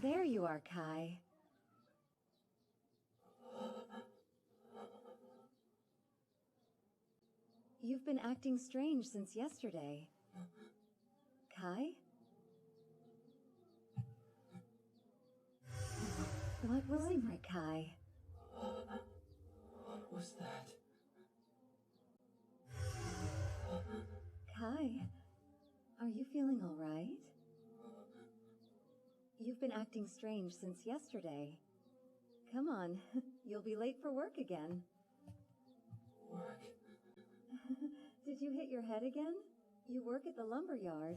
There you are, Kai. You've been acting strange since yesterday. Kai? What was it, Kai? What was that? Kai, are you feeling all right? You've been acting strange since yesterday. Come on, you'll be late for work again. Work? Did you hit your head again? You work at the lumber yard.